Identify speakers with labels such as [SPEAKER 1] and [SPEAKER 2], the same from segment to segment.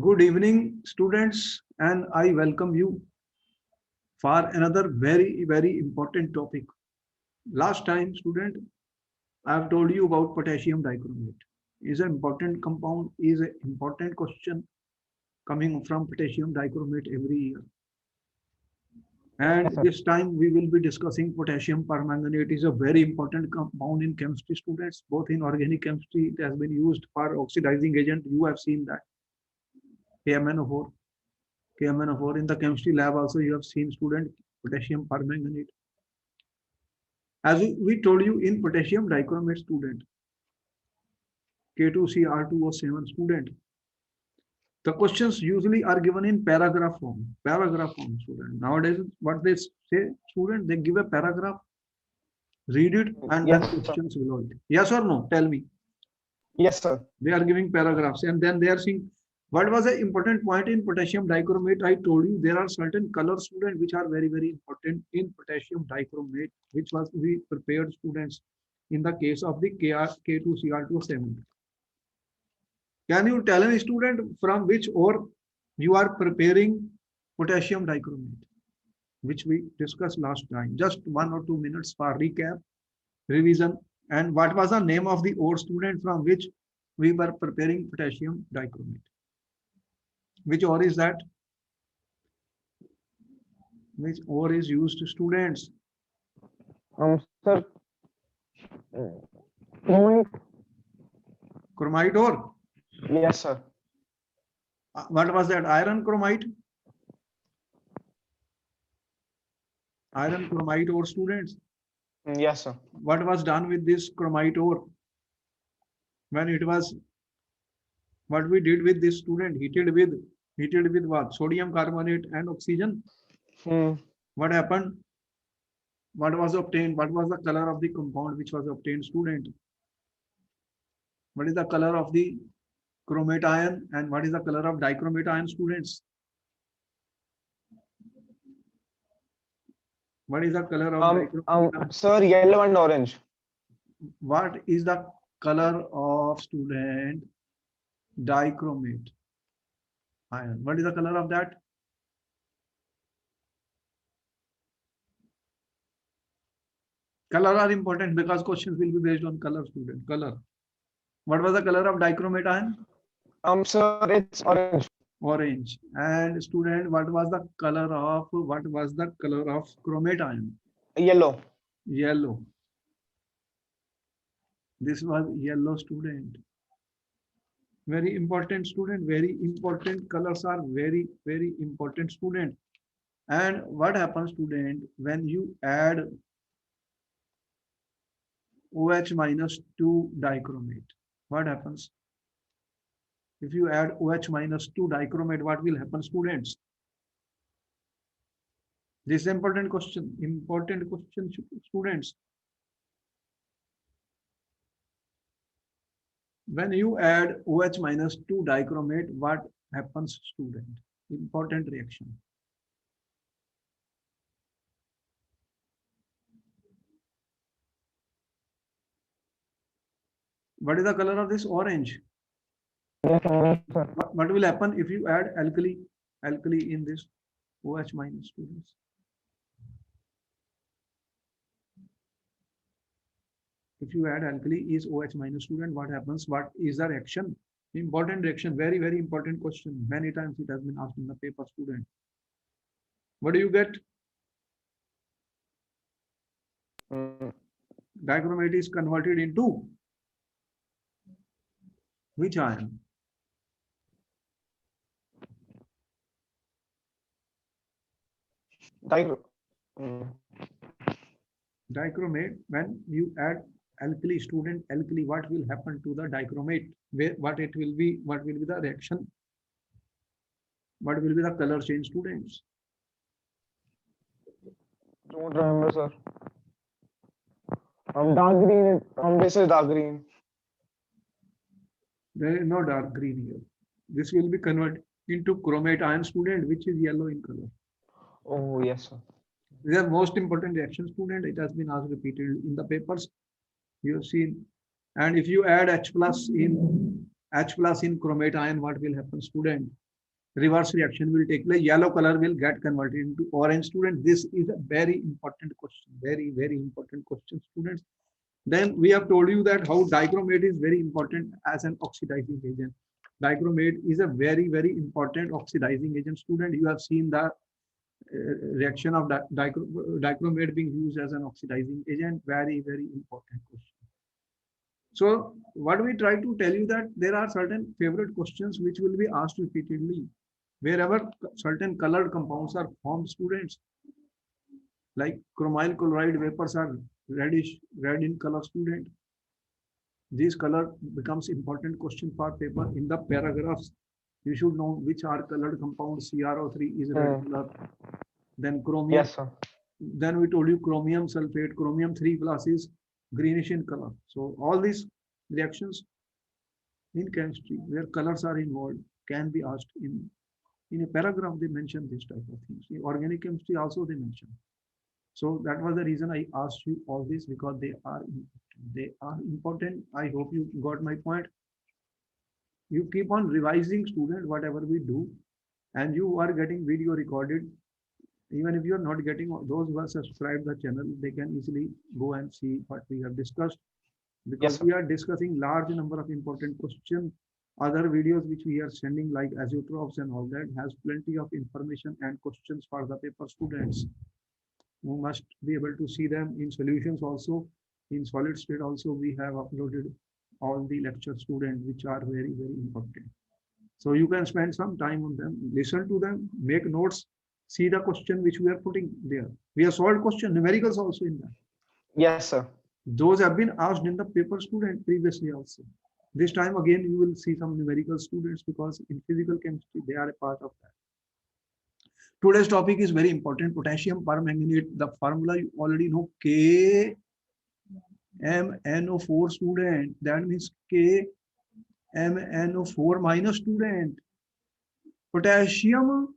[SPEAKER 1] Good evening, students, and I welcome you for another very important topic. Last time, student, I have told you about potassium dichromate. Is an important compound, is an important question coming from potassium dichromate every year.
[SPEAKER 2] Yes,
[SPEAKER 1] And
[SPEAKER 2] sir.
[SPEAKER 1] this time we will be discussing potassium permanganate is a very important compound in chemistry, students. Both in organic chemistry, it has been used for oxidizing agent. You have seen that KMNO4. KMNO4 in the chemistry lab also you have seen student potassium permanganate. As we told you in potassium dichromate student, K2Cr2O7 student, the questions usually are given in paragraph form. Paragraph form student. Nowadays, what they say, student, they give a paragraph, read it, and then
[SPEAKER 2] Yes, sir.
[SPEAKER 1] questions below it. Yes or no? Tell me.
[SPEAKER 2] Yes, sir.
[SPEAKER 1] They are giving paragraphs, and then they are saying what was the important point in potassium dichromate. I told you there are certain color student which are very important in potassium dichromate, which was we prepared students in the case of the K2Cr2O7. Can you tell me, student, from which ore you are preparing potassium dichromate, which we discussed last time? Just 1 or 2 minutes for recap, revision, and what was the name of the ore, student, from which we were preparing potassium dichromate? Which ore is that? Which ore is used, students?
[SPEAKER 2] Sir, chromite.
[SPEAKER 1] Chromite ore.
[SPEAKER 2] Yes, sir.
[SPEAKER 1] What was that? Iron chromite? Iron chromite ore, students.
[SPEAKER 2] Yes, sir.
[SPEAKER 1] What was done with this chromite ore? When it was, what we did with this student, heated with what? Sodium carbonate and oxygen.
[SPEAKER 2] Hmm.
[SPEAKER 1] What happened? What was obtained? What was the color of the compound which was obtained, student? What is the color of the chromate ion and what is the color of dichromate ion, students? What is the color of dichromate ion?
[SPEAKER 2] Sir, yellow and orange.
[SPEAKER 1] What is the color of, student, dichromate ion? What is the color of that? Color are important because questions will be based on color, student. Color. What was the color of dichromate ion?
[SPEAKER 2] Sir, it's orange.
[SPEAKER 1] Orange. And student, what was the color of chromate ion?
[SPEAKER 2] Yellow.
[SPEAKER 1] Yellow. This was yellow, student. Very important, student. Very important. Colors are very important, student. And what happens, student, when you add OH minus to dichromate? What happens? If you add OH minus to dichromate, what will happen, students? This is important question. Important question, students. When you add OH minus to dichromate, what happens, student? Important reaction. What is the color of this? Orange.
[SPEAKER 2] Yes, orange, sir.
[SPEAKER 1] What will happen if you add alkali in this OH minus, students? If you add alkali is OH minus, student, what happens? What is the reaction? Important reaction, very important question. Many times it has been asked in the paper, student. What do you get?
[SPEAKER 2] Hmm.
[SPEAKER 1] Dichromate is converted into which ion?
[SPEAKER 2] Dichro- hmm.
[SPEAKER 1] Dichromate, when you add alkali, student, alkali, what will happen to the dichromate? What will be the reaction? What will be the color change, students?
[SPEAKER 2] Don't remember, sir. Dark green. This is dark green.
[SPEAKER 1] There is no dark green here. This will be converted into chromate ion, student, which is yellow in color.
[SPEAKER 2] Oh, yes, sir.
[SPEAKER 1] These are most important reaction, student. It has been asked repeated in the papers. You have seen. And if you add H plus in chromate ion, what will happen, student? reverse reaction will take place. Yellow color will get converted into orange. Student, this is a very important question. Very, very important question, students. Then we have told you that how dichromate is very important as an oxidizing agent. Dichromate is a very, very important oxidizing agent. Student, you have seen the reaction of dichromate being used as an oxidizing agent. Very, very important question. So what we try to tell you that there are certain favorite questions which will be asked repeatedly. Wherever certain colored compounds are formed, students, like chromyl chloride vapors are reddish, red in color, student. This color becomes important question for paper in the paragraphs. You should know which are colored compounds. CrO3 is red color. Then chromium.
[SPEAKER 2] Yes, sir.
[SPEAKER 1] Then we told you chromium sulfate, chromium 3 plus is greenish in color. So all these reactions in chemistry where colors are involved can be asked in a paragraph. They mention this type of things. In organic chemistry also they mention. So that was the reason I asked you all this, because they are important. I hope you got my point. You keep on revising, student, whatever we do, and you are getting video recorded. Even if you are not getting, those who have subscribed the channel, they can easily go and see what we have discussed, because
[SPEAKER 2] Yes,
[SPEAKER 1] we are discussing large number of important questions. Other videos which we are sending like azeotrophs and all that has plenty of information and questions for the paper students. You must be able to see them in solutions also. In solid state also we have uploaded all the lecture students which are very, very important. So you can spend some time on them, listen to them, make notes, see the question which we are putting there. We have solved question, numericals also in that.
[SPEAKER 2] yes, sir.
[SPEAKER 1] Those have been asked in the paper student previously also. This time again you will see some numerical students, because in physical chemistry they are a part of that. Today's topic is very important, potassium permanganate. The formula you already know, KMnO4, student. That means KMnO4 minus, student. Potassium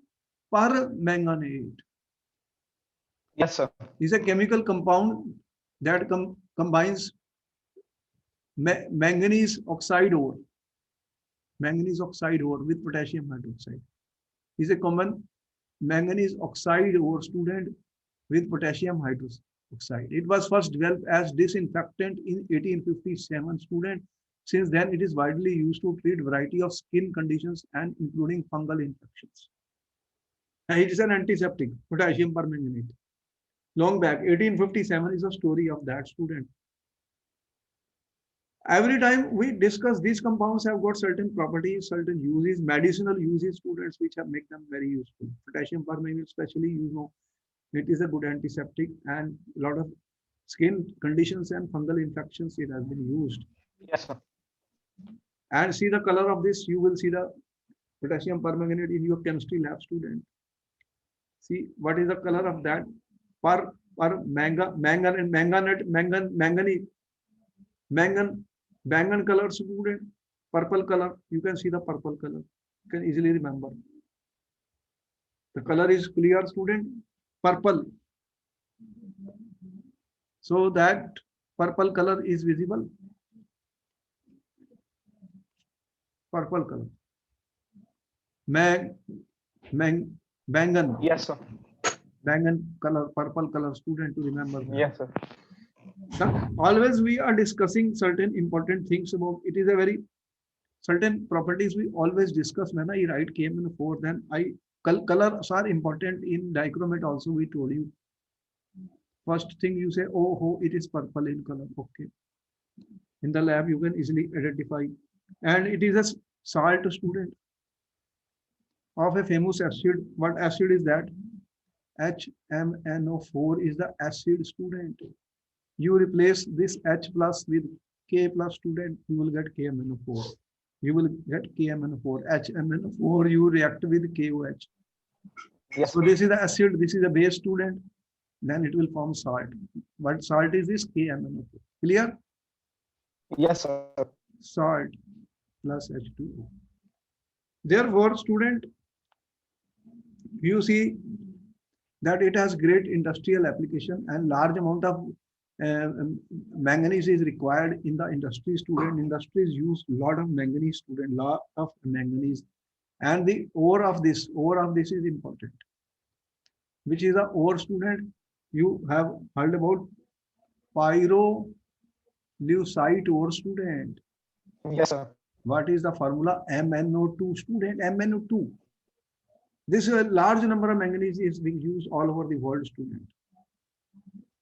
[SPEAKER 1] permanganate
[SPEAKER 2] Yes, sir.
[SPEAKER 1] is a chemical compound that combines manganese oxide ore with potassium hydroxide. Is a common manganese oxide ore, student, with potassium hydroxide. It was first developed as disinfectant in 1857, student. Since then, it is widely used to treat variety of skin conditions and including fungal infections. And it is an antiseptic, potassium permanganate. Long back, 1857 is a story of that, student. Every time we discuss, these compounds have got certain properties, certain uses, medicinal uses, students, which have make them very useful. Potassium permanganate, especially, you know, it is a good antiseptic, and a lot of skin conditions and fungal infections it has been used.
[SPEAKER 2] Yes, sir.
[SPEAKER 1] And see the color of this, you will see the potassium permanganate in your chemistry lab, student. See what is the color of that? Mangan color, student, purple color. You can see the purple color. You can easily remember. The color is clear, student, purple. So that purple color is visible. Purple color. Bangan.
[SPEAKER 2] Yes, sir.
[SPEAKER 1] Bangan color, purple color, student, to remember that.
[SPEAKER 2] Yes, sir.
[SPEAKER 1] Always we are discussing certain important things about it. Is a very certain properties we always discuss. When I write KMnO4, then colors are important in dichromate also. We told you first thing you say, oh, it is purple in color. Okay, in the lab you can easily identify. And it is a salt, student, of a famous acid. What acid is that? HMnO4 is the acid, student. You replace this H plus with K plus, student, you will get KMnO4. You will get KMnO4. HMnO4, you react with KOH.
[SPEAKER 2] Yes.
[SPEAKER 1] So this is the acid, this is the base, student. Then it will form salt. What salt is this? KMnO4. Clear?
[SPEAKER 2] Yes, sir.
[SPEAKER 1] Salt plus H2O. Therefore, student, you see that it has great industrial application, and large amount of manganese is required in the industry, student. Industries use a lot of manganese, student, lot of manganese. And the ore of this is important. Which is the ore, student? You have heard about pyrolusite ore, student.
[SPEAKER 2] Yes, sir.
[SPEAKER 1] What is the formula? MnO2, student. MnO2. This large number of manganese is being used all over the world, student.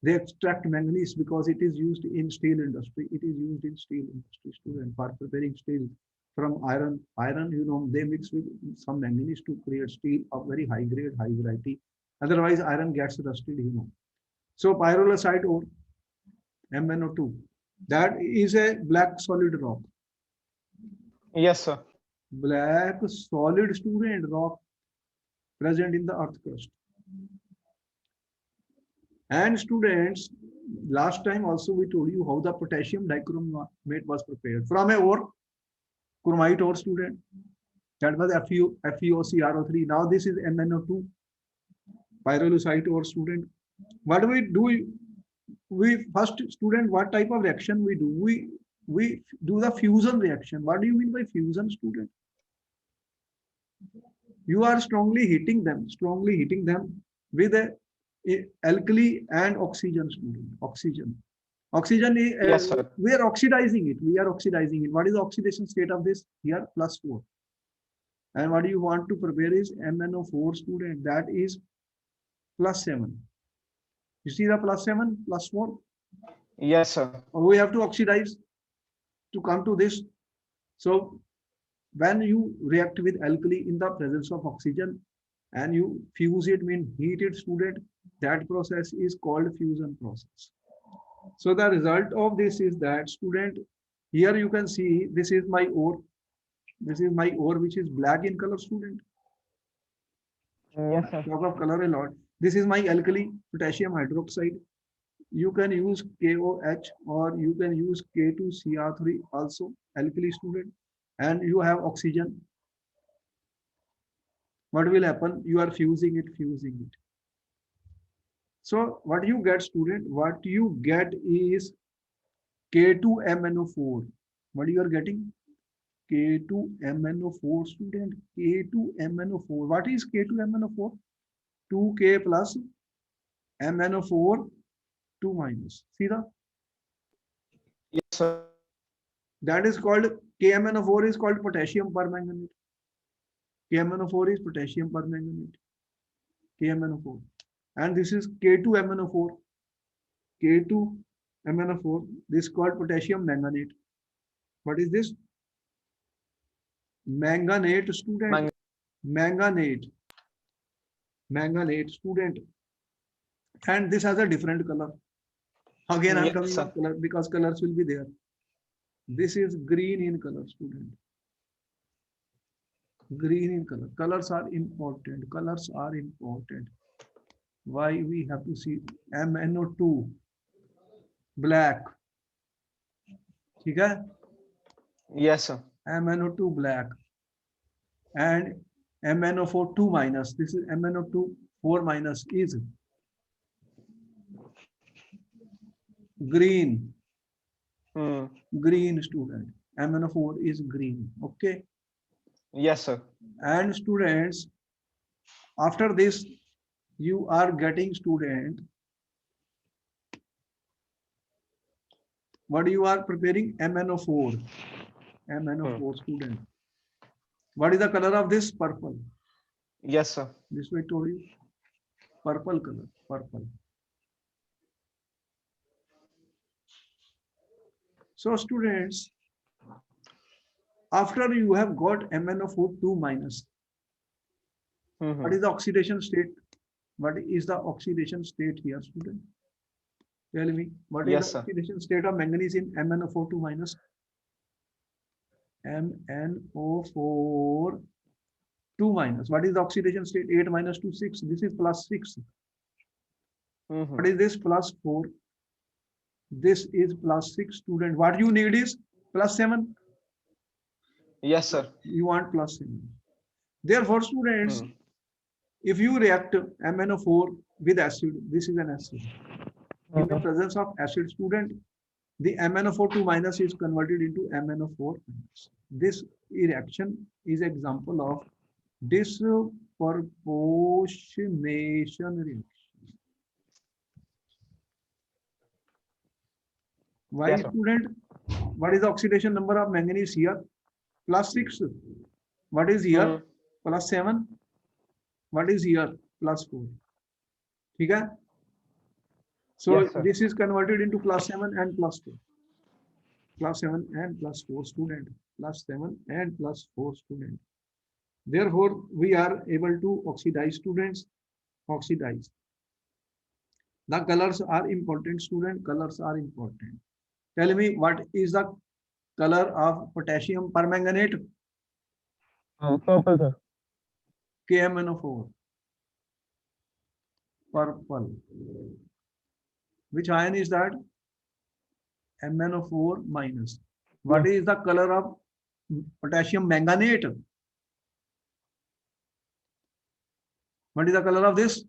[SPEAKER 1] They extract manganese because it is used in steel industry. It is used in steel industry, student, for preparing steel from iron. Iron, you know, they mix with some manganese to create steel of very high grade, high variety. Otherwise, iron gets rusted, you know. So pyrolusite ore, MnO2, that is a black solid rock.
[SPEAKER 2] Yes, sir.
[SPEAKER 1] Black solid, student, rock present in the earth crust. And students, last time also we told you how the potassium dichromate was prepared from a ore, chromite ore, student. That was FeOCrO3. Now this is MnO2, pyrolusite ore, student. What do we do? We first, student, what type of reaction we do? We do the fusion reaction. What do you mean by fusion, student? You are strongly heating them with a alkali and oxygen, student. Oxygen is,
[SPEAKER 2] Yes, sir.
[SPEAKER 1] we are oxidizing it. What is the oxidation state of this? Here, +4. And what you want to prepare is MnO4, student. That is +7. You see the +7, +4.
[SPEAKER 2] Yes, sir.
[SPEAKER 1] We have to oxidize to come to this. So when you react with alkali in the presence of oxygen and you fuse it, mean heat it, student, that process is called fusion process. So the result of this is that, student, here you can see this is my ore. This is my ore, which is black in color, student.
[SPEAKER 2] Yes, sir.
[SPEAKER 1] Talk of color a lot. This is my alkali, potassium hydroxide. You can use KOH or you can use K2Cr3 also, alkali, student. And you have oxygen. What will happen? You are fusing it. So what you get, student? What you get is K2MnO4. What you are getting? K2MnO4, student. K2MnO4. What is K2MnO4? 2K plus MnO4, 2 minus. See the?
[SPEAKER 2] Yes, sir.
[SPEAKER 1] That is called, KMnO4 is called potassium permanganate. KMnO4 is potassium permanganate. KMnO4. And this is K2MnO4. K2MnO4. This is called potassium manganate. What is this? Manganate, student. Manganate, student. And this has a different color. Again, I'm
[SPEAKER 2] Yes,
[SPEAKER 1] coming
[SPEAKER 2] sir.
[SPEAKER 1] on color because colors will be there. This is green in color, student. Green in color. Colors are important. Why we have to see MnO2 black. Okay?
[SPEAKER 2] Yes, sir.
[SPEAKER 1] MnO2 black and MnO4 2 minus. This is MnO2 4 minus is green. Green, student. MnO4 is green. Okay.
[SPEAKER 2] Yes, sir.
[SPEAKER 1] And students, after this, you are getting, student, what you are preparing? MnO4. MnO4, student. What is the color of this? Purple.
[SPEAKER 2] Yes, sir.
[SPEAKER 1] This way I told you. Purple color. Purple. So students, after you have got MnO4 2 minus, what is the oxidation state? What is the oxidation state here, student? Tell me, what is
[SPEAKER 2] Yes,
[SPEAKER 1] the
[SPEAKER 2] sir.
[SPEAKER 1] oxidation state of manganese in MnO4 2 minus? MnO4 2 minus. What is the oxidation state? 8 minus 2, 6. This is +6. What is this? +4. This is +6, student. What you need is +7.
[SPEAKER 2] Yes, sir.
[SPEAKER 1] You want +7. Therefore, students, if you react MnO4 with acid, this is an acid. In the presence of acid, student, the MnO4 2 minus is converted into MnO4 minus. This reaction is example of disproportionation reaction. Why,
[SPEAKER 2] Yes, sir.
[SPEAKER 1] student? What is the oxidation number of manganese here? +6. What is here?
[SPEAKER 2] Hmm.
[SPEAKER 1] +7. What is here? +4. ठीक है? So
[SPEAKER 2] Yes, sir.
[SPEAKER 1] this is converted into +7 and +4. +7 and +4 student. +7 and +4 student. Therefore, we are able to oxidize students. Oxidize. The colors are important, student. Colors are important. Tell me what is the color of potassium permanganate?
[SPEAKER 3] Purple, sir.
[SPEAKER 1] KMnO4. Purple. Which ion is that? MnO4 minus. What is the color of potassium manganate? What is the color of this?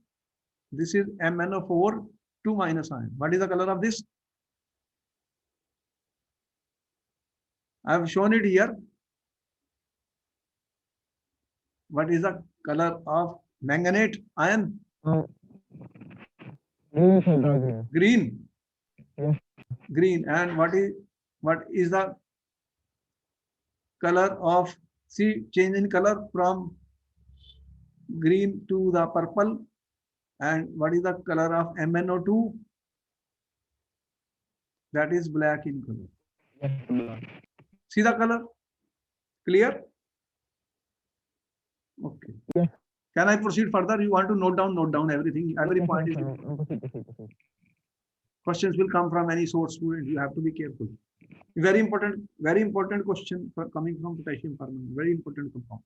[SPEAKER 1] This is MnO4 2 minus ion. What is the color of this? I have shown it here. What is the color of manganate ion?
[SPEAKER 3] Green, sir, dark green.
[SPEAKER 1] Green.
[SPEAKER 3] Yes.
[SPEAKER 1] Green. And what is the color of, see, change in color from green to the purple? And what is the color of MnO2? That is black in color.
[SPEAKER 3] Yes, black.
[SPEAKER 1] See the color? Clear? Okay.
[SPEAKER 3] Yes.
[SPEAKER 1] Can I proceed further? You want to note down everything. Every point is.
[SPEAKER 3] Proceed.
[SPEAKER 1] Questions will come from any source, student. You have to be careful. Very important question for coming from potassium permanganate. Very important compound.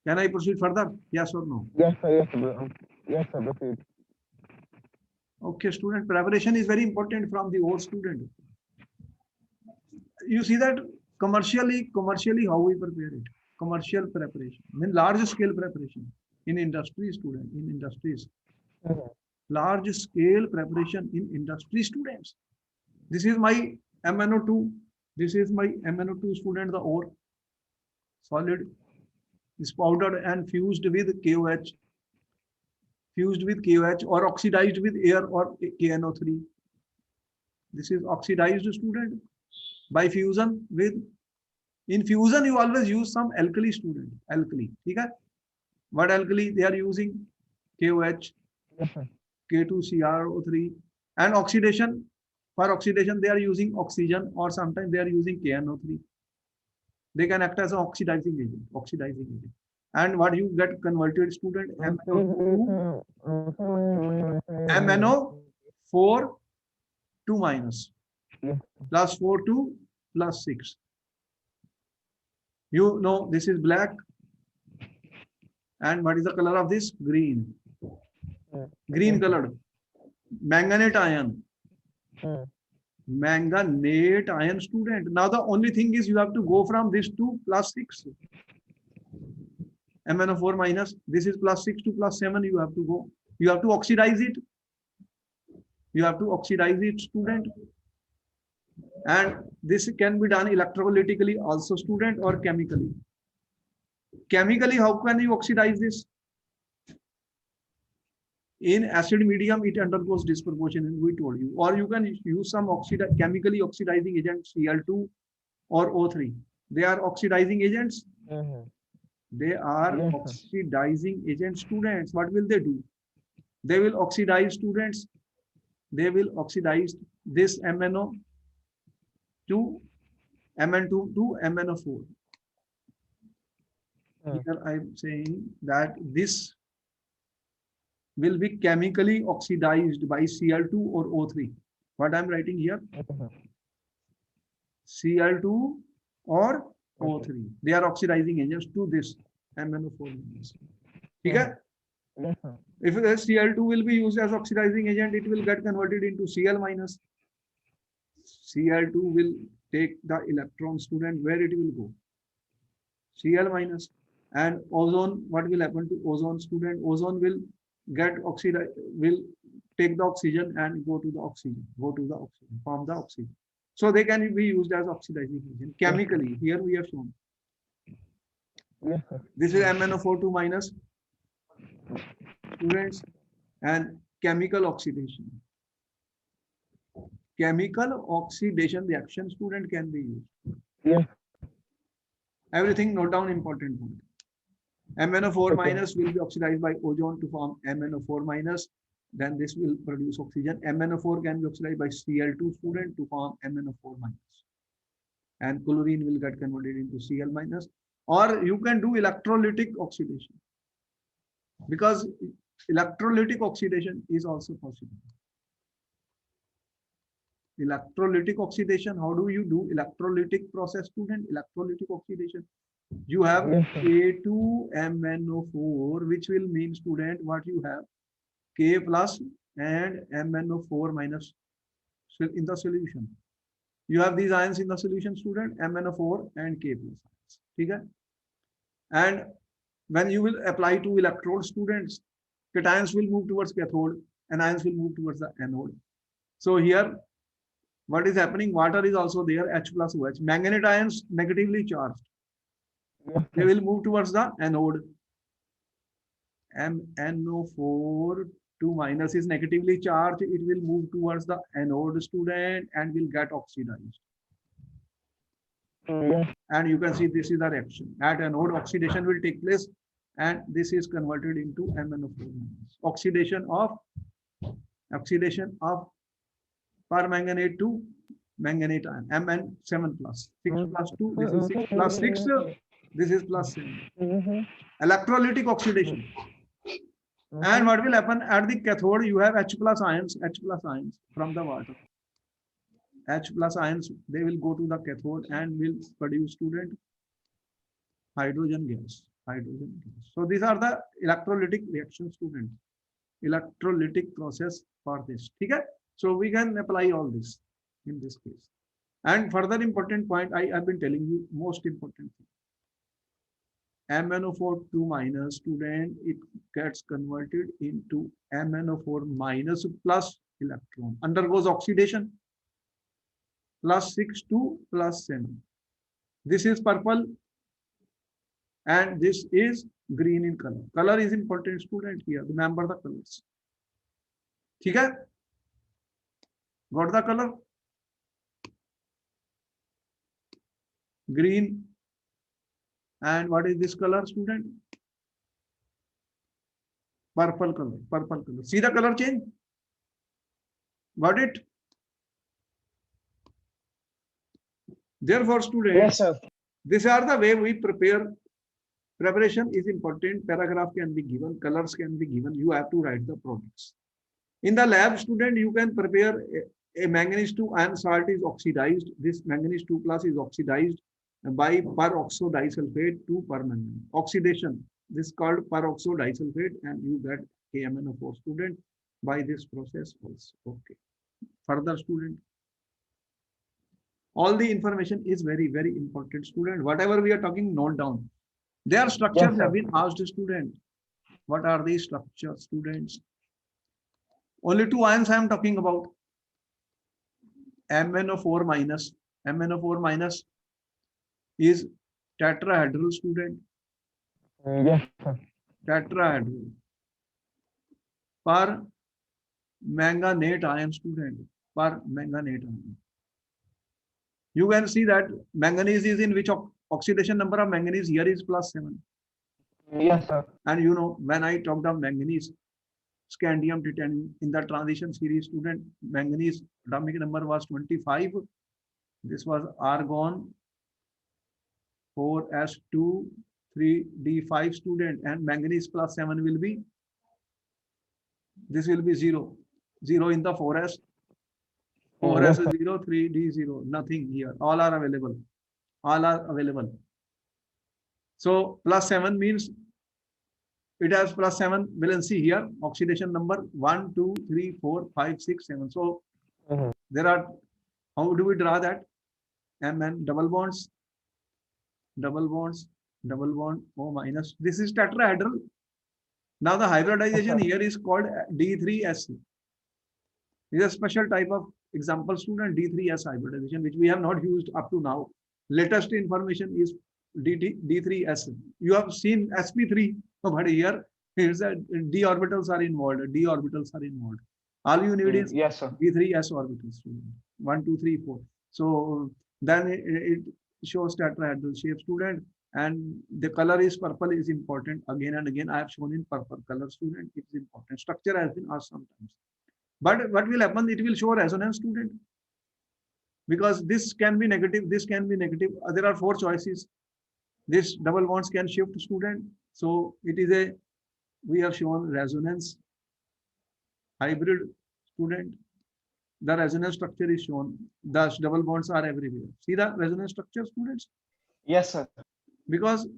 [SPEAKER 1] Can I proceed further? Yes or no?
[SPEAKER 3] Yes, sir. Yes, sir. Yes, sir. Proceed.
[SPEAKER 1] Okay, student. Preparation is very important from the old student. You see that commercially how we prepare it. Commercial preparation. I mean large scale preparation in industry, student. In industries. Large scale preparation in industry, students. This is my MnO2. This is my MnO2, student. The ore solid is powdered and fused with KOH. Fused with KOH or oxidized with air or KNO3. This is oxidized, student, by fusion with. In fusion, you always use some alkali, student. Alkali. Okay? What alkali they are using? KOH,
[SPEAKER 3] Yes, sir.
[SPEAKER 1] K2CrO3. And oxidation, for oxidation, they are using oxygen or sometimes they are using KNO3. They can act as an oxidizing agent. And what you get converted, student? MnO2, MnO4 2 minus.
[SPEAKER 3] Yes.
[SPEAKER 1] +4 to +6. You know this is black. And what is the color of this? Green. Green colored. Manganate ion. Manganate ion, student. Now the only thing is you have to go from this to +6. MnO4 minus. This is +6 to +7. You have to go. You have to oxidize it. You have to oxidize it, student. And this can be done electrolytically also, student, or chemically. Chemically, how can you oxidize this? In acid medium, it undergoes disproportion, we told you. Or you can use some chemically oxidizing agent, Cl2 or O3. They are oxidizing agents. They are
[SPEAKER 3] Yes, sir.
[SPEAKER 1] oxidizing agents, students. What will they do? They will oxidize, students. They will oxidize this MnO to Mn2 to MnO4. Here I'm saying that this will be chemically oxidized by Cl2 or O3. What I'm writing here? Cl2 or O3. They are oxidizing agents to this MnO4 minus. Okay?
[SPEAKER 3] Yes, sir.
[SPEAKER 1] If Cl2 will be used as oxidizing agent, it will get converted into Cl minus. Cl2 will take the electron, student, where it will go? Cl minus. And ozone, what will happen to ozone, student? Ozone will get oxidized, will take the oxygen and go to the oxygen, form the oxygen. So they can be used as oxidizing agent chemically. Here we have shown.
[SPEAKER 3] Yes, sir.
[SPEAKER 1] This is MnO4 minus, students, and chemical oxidation. Chemical oxidation reaction, student, can be used.
[SPEAKER 3] Yes.
[SPEAKER 1] Everything note down important point. MnO4
[SPEAKER 3] Okay.
[SPEAKER 1] minus will be oxidized by ozone to form MnO4 minus. Then this will produce oxygen. MnO4 can be oxidized by Cl2, student, to form MnO4 minus. And chlorine will get converted into Cl minus. Or you can do electrolytic oxidation, because electrolytic oxidation is also possible. Electrolytic oxidation, how do you do electrolytic process, student? Electrolytic oxidation, you have
[SPEAKER 3] Yes, sir.
[SPEAKER 1] K2MnO4, which will mean, student, what you have? K plus and MnO4 minus in the solution. You have these ions in the solution, student, MnO4 and K plus ions. Okay? And when you will apply to electrode, students, cations will move towards cathode and ions will move towards the anode. So here, what is happening? Water is also there, H plus OH. Manganate ions negatively charged.
[SPEAKER 3] Yes,
[SPEAKER 1] They
[SPEAKER 3] sir.
[SPEAKER 1] will move towards the anode. MnO4 minus is negatively charged. It will move towards the anode, student, and will get oxidized.
[SPEAKER 3] Yes.
[SPEAKER 1] And you can see this is the reaction. At anode, oxidation will take place, and this is converted into MnO4 minus. Oxidation of permanganate to manganate ion, Mn7 plus. 6 plus 2, this is 6 plus 6, this is plus 7.
[SPEAKER 3] Mhm.
[SPEAKER 1] Electrolytic oxidation. And what will happen at the cathode? You have H plus ions from the water. H plus ions, they will go to the cathode and will produce, student, hydrogen gas. So these are the electrolytic reactions, student. Electrolytic process for this. Okay? So we can apply all this in this case. And further important point, I have been telling you, most important thing. MnO4 minus, student, it gets converted into MnO4 minus plus electron, undergoes oxidation, plus 6 to plus 7. This is purple and this is green in color. Color is important, student, here. Remember the colors. Okay? Got the color? Green. And what is this color, student? Purple color. See the color change? Got it? Therefore, students,
[SPEAKER 2] Yes, sir.
[SPEAKER 1] these are the way we prepare. Preparation is important. Paragraph can be given, colors can be given. You have to write the products. In the lab, student, you can prepare a manganese 2 iron salt is oxidized. This manganese 2 plus is oxidized by peroxodisulfate to permanganate. Oxidation, this is called peroxodisulfate, and you get KMnO4, student, by this process also. Okay. Further, student, all the information is very, very important, student. Whatever we are talking, note down. Their structures
[SPEAKER 3] sir.
[SPEAKER 1] have been asked, student. What are these structures, students? Only 2 ions I am talking about. MnO4 minus. MnO4 minus is tetrahedral, student.
[SPEAKER 3] Yes, sir.
[SPEAKER 1] Tetrahedral. Per manganate ion, student. Per manganate ion. You can see that manganese is in which oxidation number of manganese here is plus 7.
[SPEAKER 3] Yes, sir.
[SPEAKER 1] And you know, when I talked of manganese, scandium, titanium, in the transition series, student, manganese atomic number was 25. This was argon 4s2 3d5, student, and manganese plus 7 will be, this will be 0 in the 4s. 4s is 0, 3d 0, nothing here. All are available. So plus 7 means it has plus 7 valency here. Oxidation number 1, 2, 3, 4, 5, 6, 7. So there are, how do we draw that? Mn double bonds, double bond, O minus. This is tetrahedral. Now the hybridization here is called D3S. This is a special type of example, student, D3S hybridization, which we have not used up to now. Latest information is D3s. You have seen sp3, but here here's a d orbitals are involved. D orbitals are involved. All you need is
[SPEAKER 2] Yes, sir.
[SPEAKER 1] D3s orbitals. 1, 2, 3, 4. So then it shows tetrahedral shape, student, and the color is purple is important. Again and again, I have shown in purple color, student. It is important. Structure has been asked sometimes. But what will happen? It will show resonance, student, because this can be negative, this can be negative. There are 4 choices. This double bonds can shift, student. So it is a, we have shown resonance hybrid, student. The resonance structure is shown. The double bonds are everywhere. See the resonance structure, students?
[SPEAKER 2] Yes, sir.
[SPEAKER 1] Because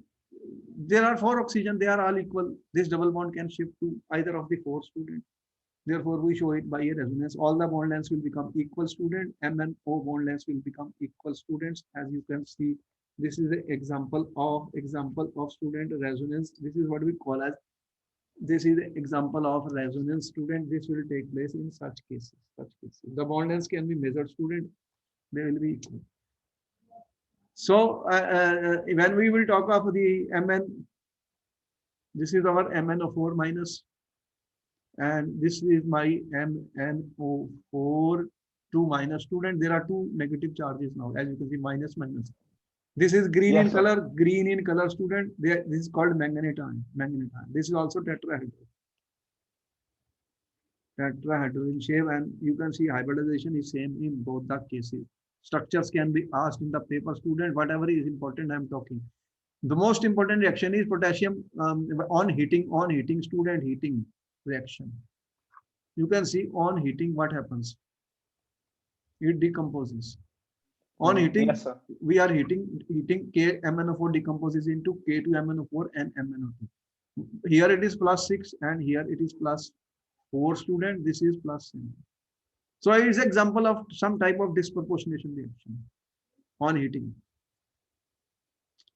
[SPEAKER 1] there are 4 oxygen, they are all equal. This double bond can shift to either of the 4, student. Therefore, we show it by a resonance. All the bond lengths will become equal, student. M and O bond lengths will become equal, students. As you can see, this is an example of student resonance. This is what we call as, this is an example of resonance, student. This will take place in such cases. The bond lengths can be measured, student. They will be equal. So when we will talk of the Mn, this is our MnO4 minus, and this is my MnO4 2 minus, student. There are 2 negative charges now, as you can see, minus. This is green
[SPEAKER 2] Yes,
[SPEAKER 1] in
[SPEAKER 2] sir.
[SPEAKER 1] color, student. This is called manganate ion. This is also tetrahedral in shape, and you can see hybridization is same in both the cases. Structures can be asked in the paper, student. Whatever is important, I am talking. The most important reaction is potassium on heating, student, heating reaction. You can see on heating what happens. It decomposes. On heating,
[SPEAKER 2] Yes, sir.
[SPEAKER 1] we are heating KMnO4 decomposes into K2MnO4 and MnO2. Here it is +6 and here it is +4, student. This is +7. So it is example of some type of disproportionation reaction on heating.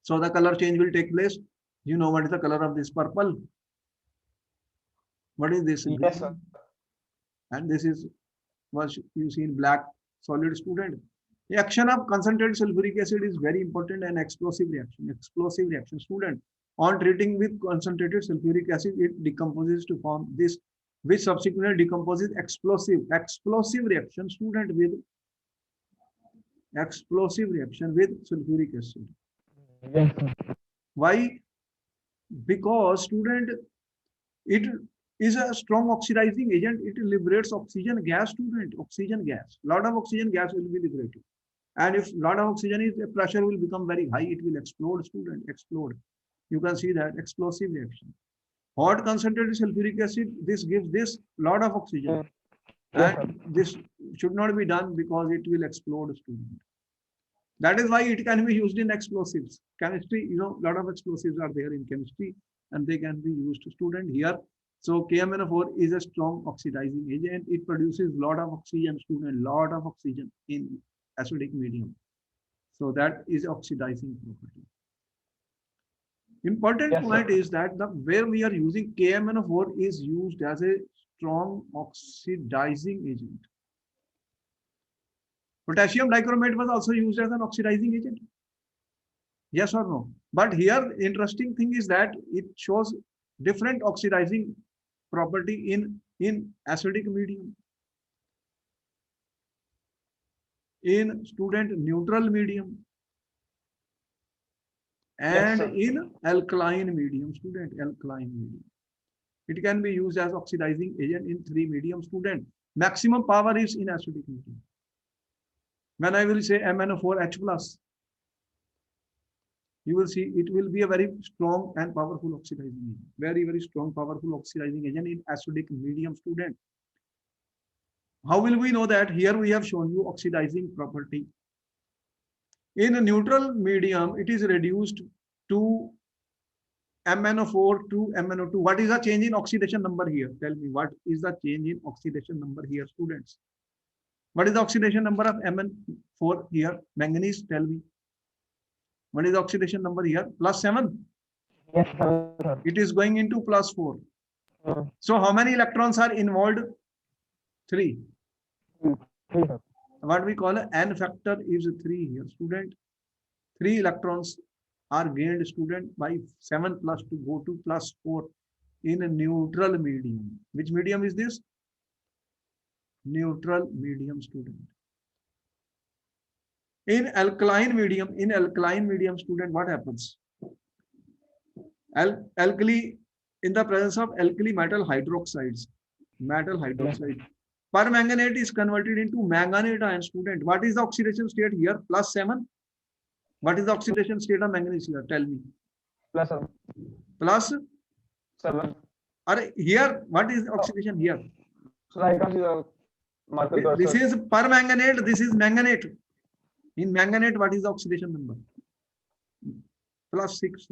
[SPEAKER 1] So the color change will take place. You know what is the color of this purple? What is this?
[SPEAKER 2] Yes, sir.
[SPEAKER 1] And this is what you see in black solid, student. The action of concentrated sulfuric acid is very important and explosive reaction. Student. On treating with concentrated sulfuric acid, it decomposes to form this, which subsequently decomposes explosive reaction, student, with sulfuric acid.
[SPEAKER 3] Yes, sir.
[SPEAKER 1] Why? Because, student, it is a strong oxidizing agent. It liberates oxygen gas, student. Oxygen gas. Lot of oxygen gas will be liberated. And if lot of oxygen is, the pressure will become very high. It will explode, student. Explode. You can see that explosive reaction. Hot concentrated sulfuric acid, this gives this lot of oxygen.
[SPEAKER 3] Yes,
[SPEAKER 1] And this should not be done because it will explode, student. That is why it can be used in explosives. Chemistry, you know, a lot of explosives are there in chemistry and they can be used to, student, here. So KMnO4 is a strong oxidizing agent. It produces a lot of oxygen, student, lot of oxygen in acidic medium. So that is oxidizing property. Important
[SPEAKER 2] Yes,
[SPEAKER 1] point
[SPEAKER 2] sir.
[SPEAKER 1] is that the where we are using KMnO4 is used as a strong oxidizing agent. Potassium dichromate was also used as an oxidizing agent. Yes or no? But here, interesting thing is that it shows different oxidizing property in acidic medium, in, student, neutral medium,
[SPEAKER 2] Yes,
[SPEAKER 1] and
[SPEAKER 2] sir.
[SPEAKER 1] in alkaline medium, student, alkaline medium. It can be used as oxidizing agent in 3 medium, student. Maximum power is in acidic medium. When I will say MnO4H plus, you will see it will be a very strong and powerful oxidizing agent. Very, very strong, powerful oxidizing agent in acidic medium, student. How will we know that? Here we have shown you oxidizing property. In a neutral medium, it is reduced to MnO4 to MnO2. What is the change in oxidation number here? Tell me, what is the change in oxidation number here, students? What is the oxidation number of Mn4 here? Manganese, tell me. What is the oxidation number here? +7.
[SPEAKER 3] Yes, sir.
[SPEAKER 1] It is going into +4.
[SPEAKER 3] Uh,
[SPEAKER 1] So how many electrons are involved? 3.
[SPEAKER 3] 3, sir.
[SPEAKER 1] What we call an N factor is 3 here, student. 3 electrons are gained student by 7 plus to go to plus 4 in a neutral medium. Which medium is this? Neutral medium student. In alkaline medium student, what happens? Alkali, in the presence of alkali metal hydroxide. Permanganate is converted into manganate ion student. What is the oxidation state here? Plus 7. What is the oxidation state of manganese here? Tell me.
[SPEAKER 3] Plus 7.
[SPEAKER 1] Plus
[SPEAKER 3] 7.
[SPEAKER 1] Here, what is oxidation here?
[SPEAKER 3] So I can see the marker cursor.
[SPEAKER 1] This is permanganate, this is manganate. In manganate, what is the oxidation number? Plus 6.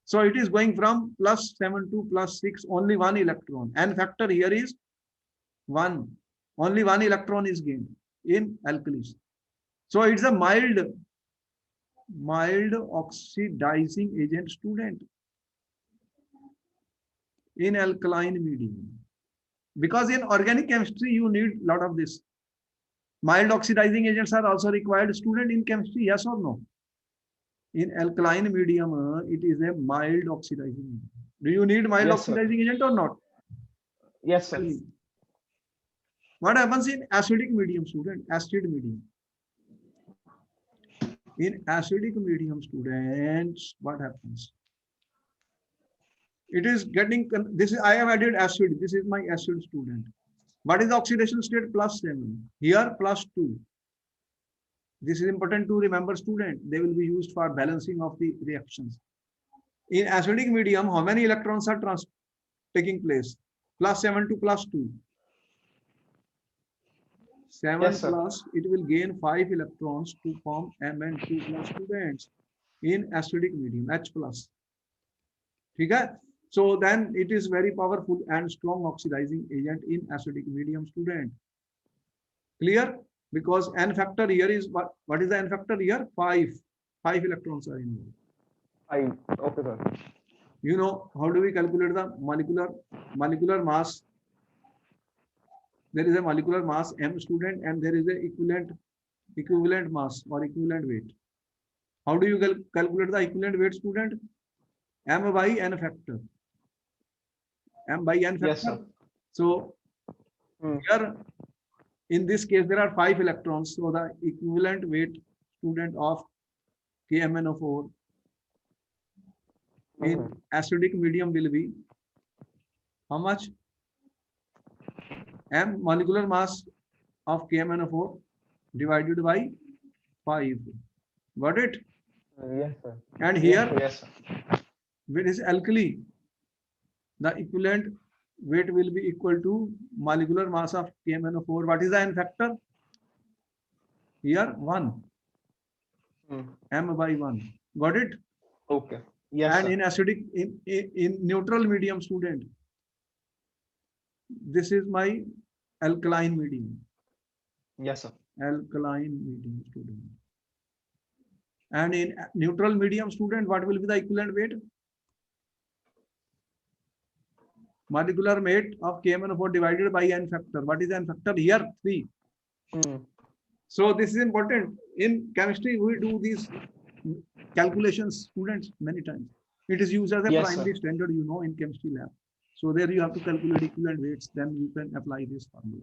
[SPEAKER 1] So it is going from plus 7 to plus 6, only 1 electron. And factor here is 1. Only 1 electron is gained in alkalis. So it's a mild oxidizing agent student in alkaline medium. Because in organic chemistry, you need a lot of this. Mild oxidizing agents are also required student in chemistry, yes or no? In alkaline medium, it is a mild oxidizing agent. Do you need mild
[SPEAKER 2] Yes, sir.
[SPEAKER 1] oxidizing agent or not?
[SPEAKER 2] Yes, sir.
[SPEAKER 1] What happens in acidic medium student? Acid medium. In acidic medium students, what happens? It is getting, this is, I have added acid. This is my acid student. What is the oxidation state? Plus 7. Here, plus 2. This is important to remember, student. They will be used for balancing of the reactions. In acidic medium, how many electrons are taking place? Plus 7 to plus 2. 7
[SPEAKER 2] Yes, sir.
[SPEAKER 1] plus, it will gain 5 electrons to form Mn2 plus students in acidic medium, H plus. Okay? So then it is very powerful and strong oxidizing agent in acidic medium student. Clear? Because N factor here is what is the N factor here? 5. 5 electrons are involved.
[SPEAKER 3] Okay, sir.
[SPEAKER 1] You know, how do we calculate the molecular mass? There is a molecular mass M student and there is a equivalent mass or equivalent weight. How do you calculate the equivalent weight, student? M by N factor. M by N factor.
[SPEAKER 2] Yes, sir.
[SPEAKER 1] So here, in this case, there are 5 electrons. So the equivalent weight, student, of KMnO4 in acidic medium will be how much? M molecular mass of KMnO4 divided by 5. Got it?
[SPEAKER 3] Yes, sir.
[SPEAKER 1] And here,
[SPEAKER 2] Yes, sir.
[SPEAKER 1] when it is alkali, the equivalent weight will be equal to molecular mass of KMnO4. What is the N factor? Here, 1. M by 1. Got it?
[SPEAKER 2] Okay. Yes,
[SPEAKER 1] And
[SPEAKER 2] sir.
[SPEAKER 1] in acidic, in neutral medium, student, this is my alkaline medium.
[SPEAKER 2] Yes, sir.
[SPEAKER 1] Alkaline medium, student. And in neutral medium, student, what will be the equivalent weight? Molecular weight of KMnO4 divided by N factor. What is N factor? Here, 3. So this is important. In chemistry, we do these calculations, students, many times. It is used as a
[SPEAKER 2] Yes,
[SPEAKER 1] primary
[SPEAKER 2] sir.
[SPEAKER 1] standard, you know, in chemistry lab. So there you have to calculate equivalent weights, then you can apply this formula.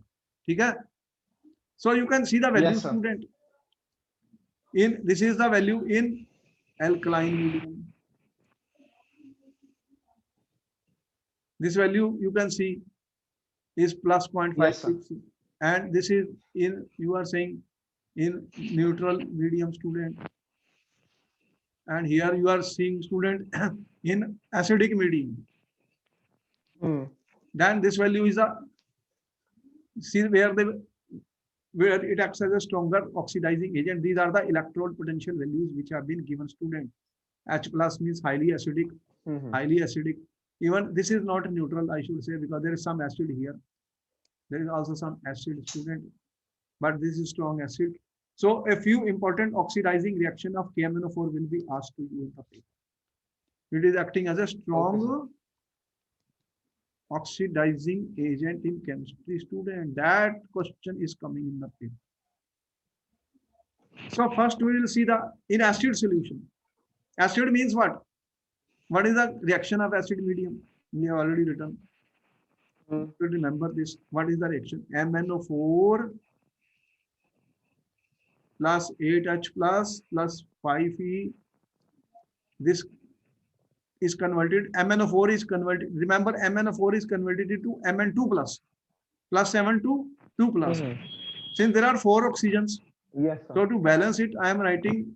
[SPEAKER 1] Okay? So you can see the value,
[SPEAKER 2] Yes, sir.
[SPEAKER 1] student. This is the value in alkaline medium. This value you can see is plus 0.56.
[SPEAKER 2] Yes, sir.
[SPEAKER 1] And this is in, you are saying, in neutral medium, student. And here you are seeing, student, in acidic medium. Then this value is a, see where it acts as a stronger oxidizing agent. These are the electrode potential values which have been given, student. H plus means highly acidic, highly acidic. Even this is not neutral, I should say, because there is some acid here. There is also some acid, student, but this is strong acid. So a few important oxidizing reaction of KMnO4 will be asked to you in the paper. It is acting as a strong oxidizing agent in chemistry, student. That question is coming in the paper. So first we will see the in acid solution. Acid means what? What is the reaction of acid medium? We have already written.
[SPEAKER 3] Hmm.
[SPEAKER 1] To remember this, what is the reaction? MnO4 plus 8H plus 5E. This is converted. MnO4 is converted. Remember, MnO4 is converted into Mn2 plus 7 to 2 plus.
[SPEAKER 3] Hmm.
[SPEAKER 1] Since there are 4 oxygens,
[SPEAKER 3] Yes,
[SPEAKER 1] so
[SPEAKER 3] sir.
[SPEAKER 1] to balance it, I am writing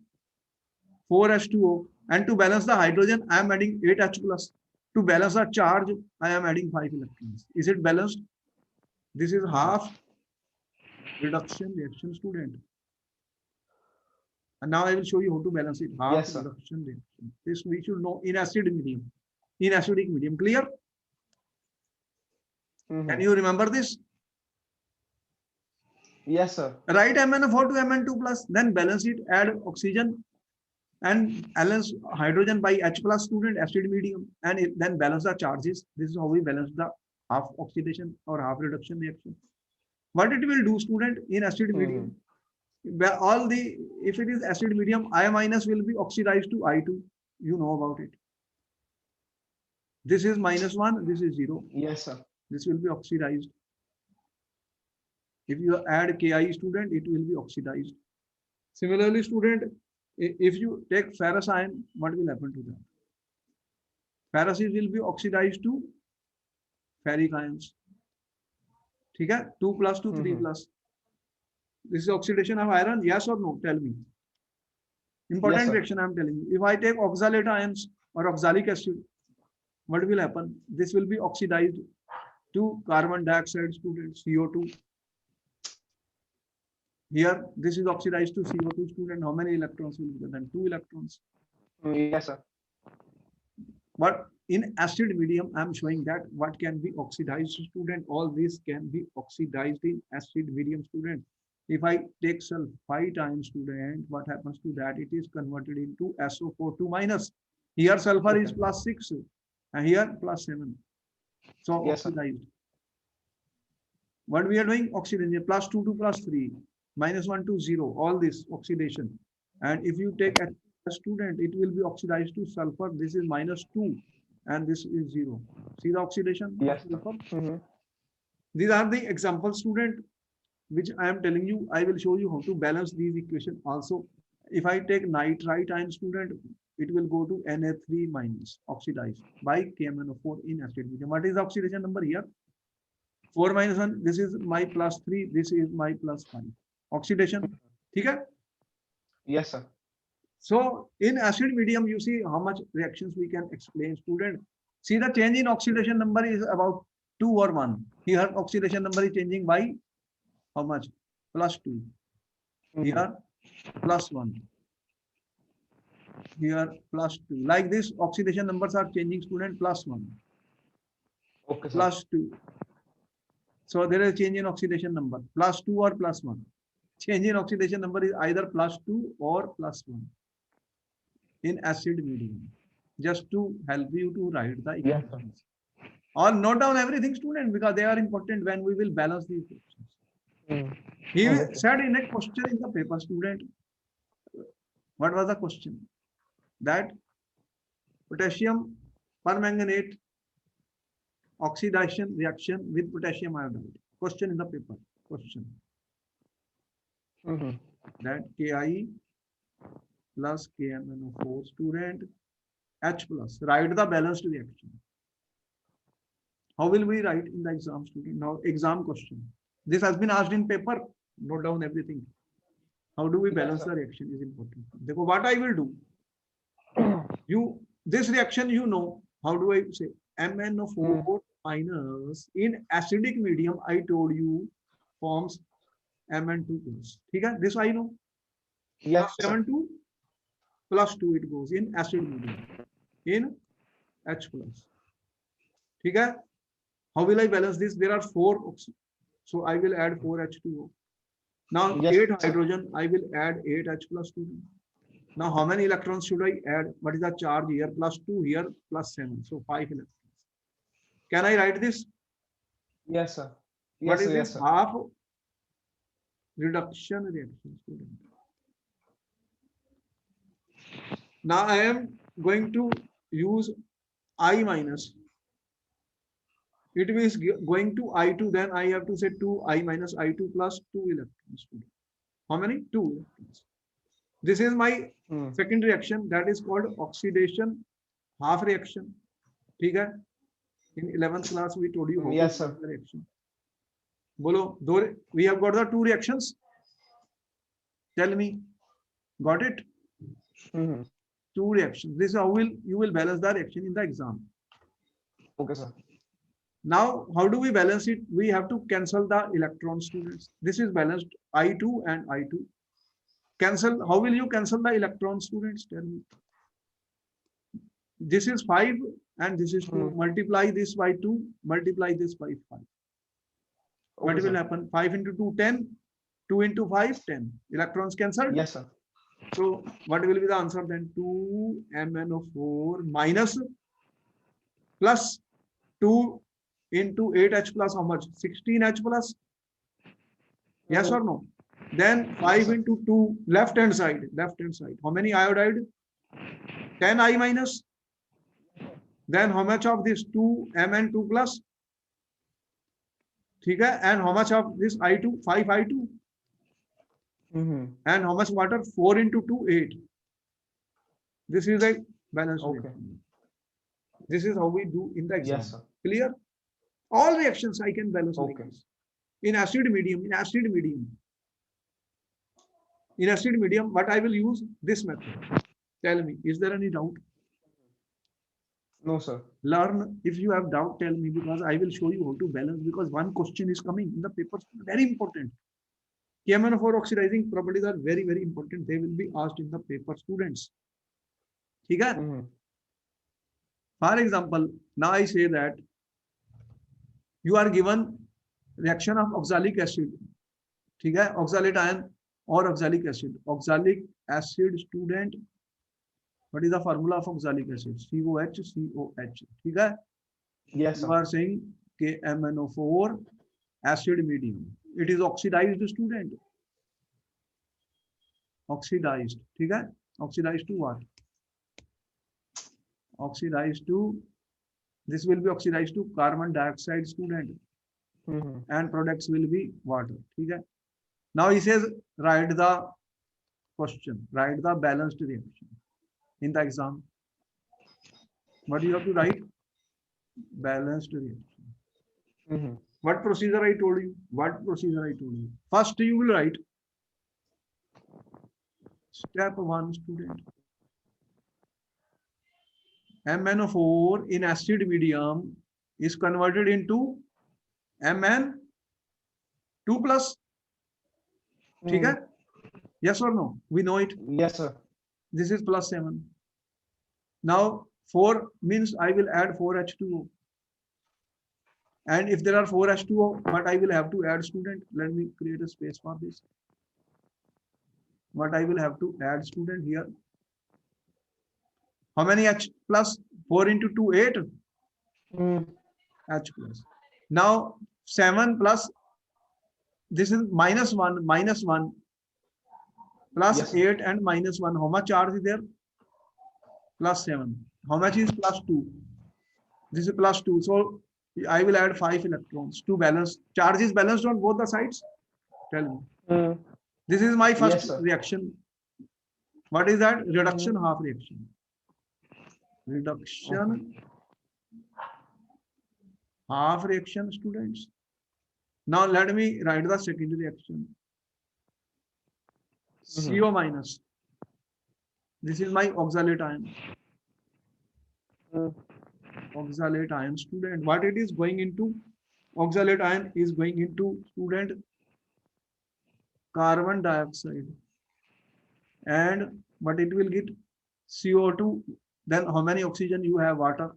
[SPEAKER 1] 4H2O, and to balance the hydrogen, I am adding 8H plus. To balance the charge, I am adding 5 electrons. Is it balanced? This is half reduction reaction, student. And now I will show you how to balance it. Half
[SPEAKER 2] Yes, sir.
[SPEAKER 1] reduction reaction. This we should know in acid medium. In acidic medium. Clear?
[SPEAKER 2] Mhm.
[SPEAKER 1] Can you remember this?
[SPEAKER 2] Yes, sir.
[SPEAKER 1] Write MnO4 to Mn2 plus, then balance it, add oxygen and balance hydrogen by H plus, student, acid medium, and then balance the charges. This is how we balance the half oxidation or half reduction reaction. What it will do, student, in acid medium, where all the, if it is acid medium, I minus will be oxidized to I2. You know about it. This is -1, this is 0.
[SPEAKER 2] Yes, sir.
[SPEAKER 1] This will be oxidized. If you add Ki, student, it will be oxidized. Similarly, student, if you take ferrous ion, what will happen to that? Ferrous will be oxidized to ferric ions. ठीक है? 2 plus to 3 plus. This is oxidation of iron, yes or no? Tell me. Important
[SPEAKER 2] Yes, sir.
[SPEAKER 1] reaction I am telling you. If I take oxalate ions or oxalic acid, what will happen? This will be oxidized to carbon dioxide, student, CO2. Here, this is oxidized to CO2, student. How many electrons will be there? Then 2 electrons.
[SPEAKER 2] Yes, sir.
[SPEAKER 1] But in acid medium, I am showing that what can be oxidized, student. All this can be oxidized in acid medium, student. If I take sulfite ion, student, what happens to that? It is converted into SO4 minus. Here sulfur is
[SPEAKER 2] Okay.
[SPEAKER 1] +6 and here +7. So
[SPEAKER 2] Yes, sir.
[SPEAKER 1] oxidized. What we are doing? Oxidation +2 to +3, -1 to 0. All this oxidation. And if you take a student, it will be oxidized to sulfur. This is -2 and this is 0. See the oxidation?
[SPEAKER 3] Yes, sir.
[SPEAKER 1] Sulfur? These are the example, student, which I am telling you. I will show you how to balance these equations also. If I take nitrite ion, student, it will go to Na3 minus oxidized by KMnO4 in acid medium. What is the oxidation number here? 4 minus 1. This is my +3. This is my +5. Oxidation. Okay?
[SPEAKER 2] Yes, sir.
[SPEAKER 1] So in acid medium, you see how much reactions we can explain, student. See the change in oxidation number is about 2 or 1. Here oxidation number is changing by how much? +2. Here +1. Here +2. Like this, oxidation numbers are changing, student. +1,
[SPEAKER 2] Okay, sir.
[SPEAKER 1] +2. So there is a change in oxidation number. +2 or +1. Change in oxidation number is either +2 or +1 in acid medium. Just to help you to write the
[SPEAKER 3] Yes, sir.
[SPEAKER 1] equations. Or note down everything, student, because they are important when we will balance these equations. He
[SPEAKER 3] Okay.
[SPEAKER 1] said in a question in the paper, student, what was the question? That potassium permanganate oxidation reaction with potassium iodide. Question in the paper. Question that Ki plus KMnO4, student, H plus. Write the balanced reaction. How will we write in the exam, student? Now, exam question. This has been asked in paper. Note down everything. How do we
[SPEAKER 2] Yes,
[SPEAKER 1] balance
[SPEAKER 2] sir.
[SPEAKER 1] the reaction is important. Therefore, what I will do, this reaction, you know, how do I say? MnO4 minus in acidic medium, I told you, forms Mn2 plus. Okay? This I know.
[SPEAKER 2] Yes, sir.
[SPEAKER 1] 7 to +2 it goes in acid medium. In H plus. Okay? How will I balance this? There are 4 oxygen. So I will add 4H2O. Now
[SPEAKER 2] Yes,
[SPEAKER 1] 8
[SPEAKER 2] sir.
[SPEAKER 1] hydrogen, I will add 8H plus 2. Now how many electrons should I add? What is the charge here? +2 here, +7. So 5 electrons. Can I write this?
[SPEAKER 2] Yes, sir.
[SPEAKER 1] What
[SPEAKER 2] Yes,
[SPEAKER 1] is
[SPEAKER 2] sir. Yes,
[SPEAKER 1] this?
[SPEAKER 2] sir.
[SPEAKER 1] Half reduction reaction, student. Now I am going to use I minus. It is going to I2, then I have to say 2I minus I2 plus 2 electrons. How many? 2 electrons. This is my second reaction, that is called oxidation half reaction. ठीक है? In 11th class we told you how
[SPEAKER 2] Yes,
[SPEAKER 1] to
[SPEAKER 2] sir.
[SPEAKER 1] do the reaction. Bolo, we have got the 2 reactions. Tell me, got it? 2 reactions. This is how you will balance the reaction in the exam.
[SPEAKER 2] Okay, sir.
[SPEAKER 1] Now, how do we balance it? We have to cancel the electrons, students. This is balanced I2 and I2. Cancel. How will you cancel the electrons, students? Tell me. This is 5 and this is 2. Multiply this by 2. Multiply this by 5. What will happen? 5 into 2, 10. 2 into 5, 10. Electrons cancelled?
[SPEAKER 2] Yes, sir.
[SPEAKER 1] So, what will be the answer then? 2 MnO4 minus plus 2 into 8H plus how much? 16H plus? Yes or no? Then 5 into 2, left hand side. How many iodide? 10 I minus. Then how much of this 2 Mn2 plus? Okay? And how much of this I2? 5 I2. And how much water? 4 into 2, 8. This is a balance.
[SPEAKER 2] Okay.
[SPEAKER 1] This is how we do in the exam.
[SPEAKER 2] Yes, sir.
[SPEAKER 1] Clear? All reactions I can balance like
[SPEAKER 2] Okay.
[SPEAKER 1] this. In acid medium, but I will use this method. Tell me, is there any doubt?
[SPEAKER 2] No, sir.
[SPEAKER 1] Learn. If you have doubt, tell me, because I will show you how to balance, because one question is coming in the papers, very important. KMnO4 oxidizing properties are very, very important. They will be asked in the paper, students. Okay? For example, now I say that you are given reaction of oxalic acid. Okay? Oxalate ion or oxalic acid. Oxalic acid, student. What is the formula of oxalic acid? COH, COH. Okay?
[SPEAKER 2] Yes,
[SPEAKER 1] You
[SPEAKER 2] sir.
[SPEAKER 1] are saying KMnO4 acid medium. It is oxidized, student. Oxidized. Okay? Oxidized to what? Oxidized to, this will be oxidized to carbon dioxide, student. And products will be water. Okay? Now he says, write the question, write the balanced reaction in the exam. What do you have to write? Balanced reaction. What procedure I told you? First you will write step 1, student. MnO4 in acid medium is converted into Mn2 plus. Okay? Yes or no? We know it.
[SPEAKER 2] Yes, sir.
[SPEAKER 1] This is plus 7. Now 4 means I will add 4H2O. And if there are 4H2O, what I will have to add, student? Let me create a space for this. What I will have to add, student, here. How many H plus? 4 into 2, 8. H plus. Now 7 plus, this is minus 1 plus
[SPEAKER 2] Yes,
[SPEAKER 1] 8 and minus 1. How much charge is there? Plus 7. How much is plus 2? This is plus 2. So I will add 5 electrons to balance. Charge is balanced on both the sides. Tell me. This is my first reaction. What is that? Reduction half reaction. Reduction half reaction, students. Now let me write the second reaction. CO minus. This is my oxalate ion. Oxalate ion, student. What it is going into? Oxalate ion is going into, student, carbon dioxide. And what it will get? CO2. Then how many oxygen you have? Water.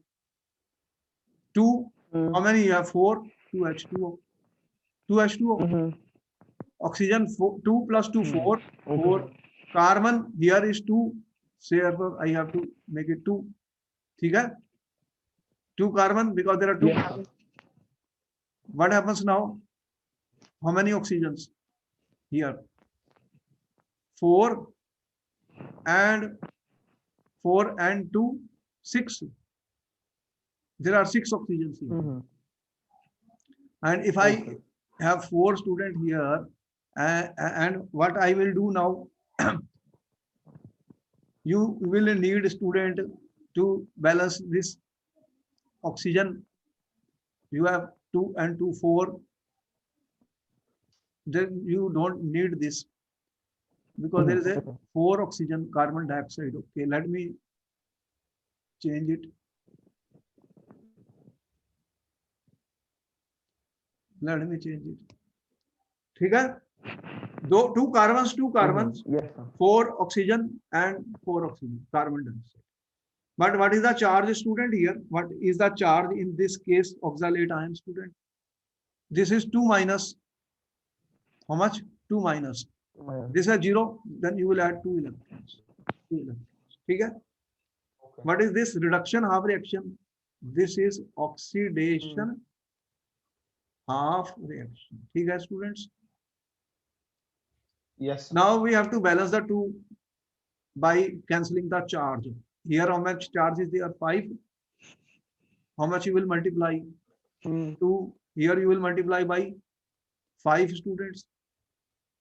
[SPEAKER 1] 2. How many you have? 4. 2H2O. 2H2O. Oxygen 2 plus 2, 4. 4. Carbon here is 2. Therefore, I have to make it 2. Okay? 2 carbon, because there are 2 carbon. What happens now? How many oxygens? Here 4 and 4 and 2, 6. There are 6 oxygens here.
[SPEAKER 3] Mm-hmm.
[SPEAKER 1] And if I
[SPEAKER 3] Okay.
[SPEAKER 1] have 4 students here, and what I will do now, you will need a student to balance this oxygen. You have 2 and 2, 4. Then you don't need this because there is a 4 oxygen carbon dioxide. Okay, let me change it. Let me change it. ठीक है? Two carbons,
[SPEAKER 3] Yes, sir.
[SPEAKER 1] 4 oxygen and 4 oxygen carbon dioxide. But what is the charge, student, here? What is the charge in this case, oxalate ion, student? This is 2 minus. How much? 2 minus. This is 0. Then you will add 2 electrons. 2 electrons. ठीक है?
[SPEAKER 2] Okay.
[SPEAKER 1] What is this? Reduction half reaction. This is oxidation half reaction. ठीक है, students?
[SPEAKER 2] Yes.
[SPEAKER 1] Now we have to balance the two by cancelling the charge. Here, how much charge is there? 5. How much you will multiply? 2. Here you will multiply by 5 students.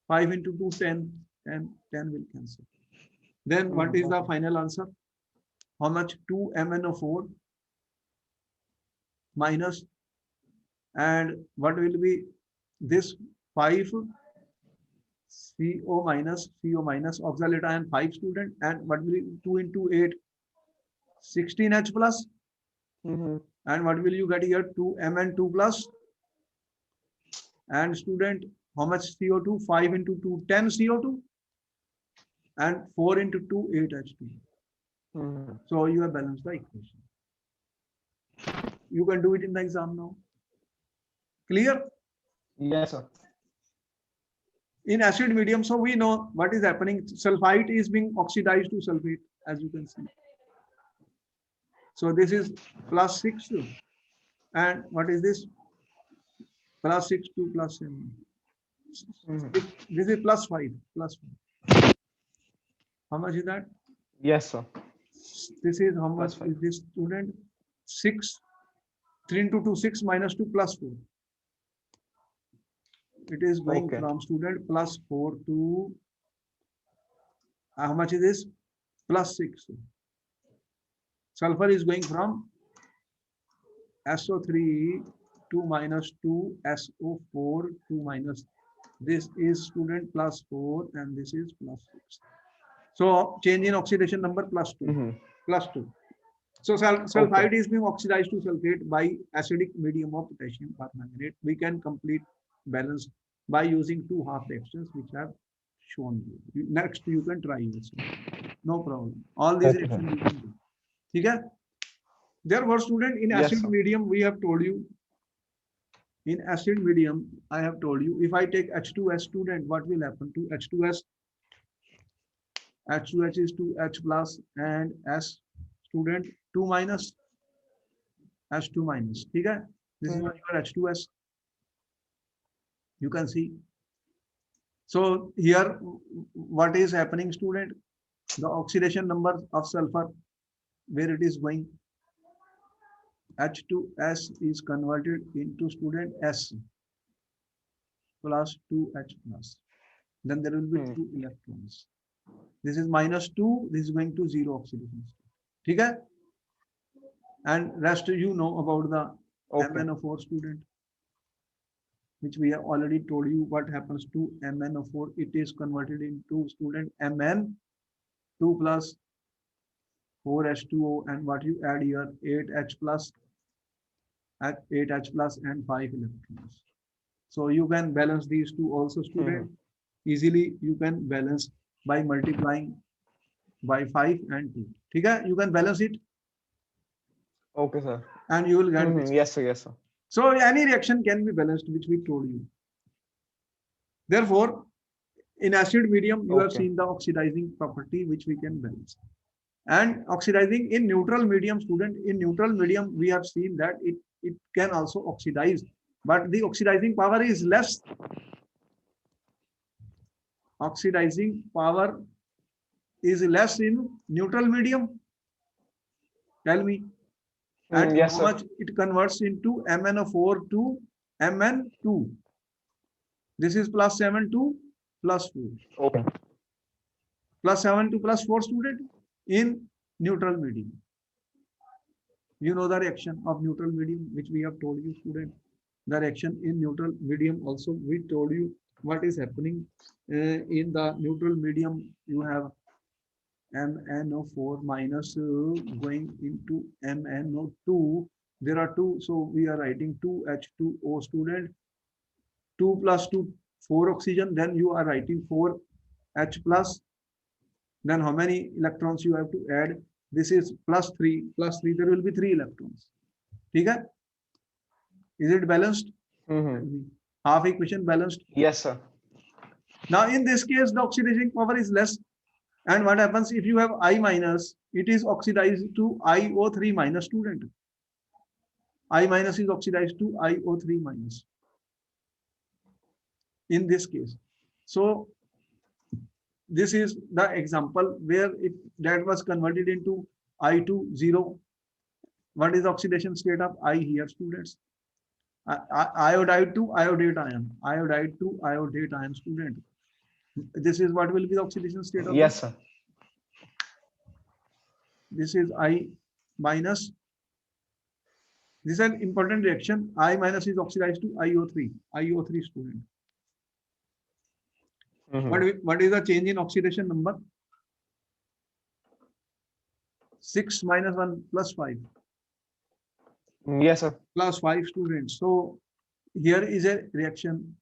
[SPEAKER 1] 5 into 2, 10. And 10 will cancel. Then what is the final answer? How much? 2 MnO4 minus, and what will be this? 5 CO minus oxalate ion 5 student, and what will be 2 into 8? 16H plus. And what will you get here? 2 Mn2 plus. And student, how much CO2? 5 into 2, 10 CO2. And 4 into 2, 8 H2. So you have balanced the equation. You can do it in the exam now. Clear?
[SPEAKER 2] Yes, sir.
[SPEAKER 1] In acid medium, so we know what is happening. Sulfite is being oxidized to sulfate, as you can see. So this is plus 6. And what is this? Plus 6 to plus 7. This is plus 5. Plus 5. How much is that?
[SPEAKER 2] Yes, sir.
[SPEAKER 1] This is how much
[SPEAKER 2] Plus
[SPEAKER 1] is this, student? 6. 3 into 2, 6 minus 2 plus 4. It is going from, student, plus 4 to how much is this? Plus 6. Sulfur is going from SO3 to minus 2, SO4 to minus. This is, student, plus 4 and this is plus 6. So change in oxidation number plus 2. Plus 2. So sulfide is being oxidized to sulfate by acidic medium of potassium permanganate. We can complete balance by using 2 half reactions which I have shown you. Next you can try yourself. No problem. All these reactions you can do. Okay? Therefore, student, in acid medium we have told you. In acid medium, I have told you, if I take H2S, student, what will happen to H2S? H2H is 2H plus and S, student, 2 minus, H2 minus. Okay? This is your H2S. You can see. So here, what is happening, student? The oxidation number of sulfur, where it is going? H2S is converted into, student, S plus 2H plus. Then there will be 2 electrons. This is minus 2. This is going to 0 oxidation. Okay? And rest you know about the MnO4, student, which we have already told you what happens to MnO4. It is converted into, student, Mn 2 plus 4H2O, and what you add here, 8H plus, at 8H plus and 5 electrons. So you can balance these two also, student. Easily you can balance by multiplying by 5 and 2. Okay? You can balance it.
[SPEAKER 2] Okay, sir.
[SPEAKER 1] And you will get this.
[SPEAKER 2] Yes, sir. Yes, sir.
[SPEAKER 1] So any reaction can be balanced, which we told you. Therefore, in acid medium, you have seen the oxidizing property which we can balance. And oxidizing in neutral medium, student, in neutral medium, we have seen that it can also oxidize, but the oxidizing power is less. Oxidizing power is less in neutral medium Tell me. And
[SPEAKER 3] Yes,
[SPEAKER 1] how
[SPEAKER 3] sir.
[SPEAKER 1] much it converts into MnO4 to Mn2. This is plus 7 to plus 4.
[SPEAKER 3] Okay.
[SPEAKER 1] Plus 7 to plus 4 student in neutral medium. You know the reaction of neutral medium, which we have told you, student. The reaction in neutral medium also, we told you what is happening in the neutral medium. You have MnO4 minus going into MnO2. There are two, so we are writing 2H2O student. 2 plus 2, 4 oxygen. Then you are writing 4H plus. Then how many electrons you have to add? This is plus 3. Plus 3, there will be 3 electrons. Okay? Is it balanced? Half equation balanced.
[SPEAKER 3] Yes, sir.
[SPEAKER 1] Now in this case, the oxidation power is less. And what happens if you have I minus, it is oxidized to IO3 minus student. I minus is oxidized to IO3 minus. In this case. So this is the example where it that was converted into I2 0. What is the oxidation state of I here, students? Iodide to iodate ion. Iodide to iodate ion, student. This is what will be the oxidation state of
[SPEAKER 3] Yes, sir.
[SPEAKER 1] this is I minus. This is an important reaction. I minus is oxidized to IO3. IO3 student. What is the change in oxidation number? 6 minus 1 plus 5.
[SPEAKER 3] Yes, sir.
[SPEAKER 1] Plus 5 students. So here is a reaction.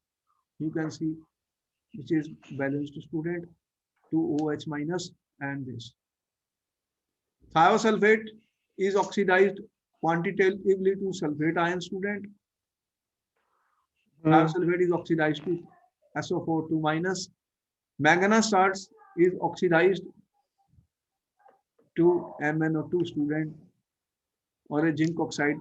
[SPEAKER 1] You can see which is balanced student, 2OH minus and this. Thiosulfate is oxidized quantitatively to sulfate ion, student. Thiosulfate is oxidized to SO4 2 minus. Manganese salts is oxidized to MnO2, student, or a zinc oxide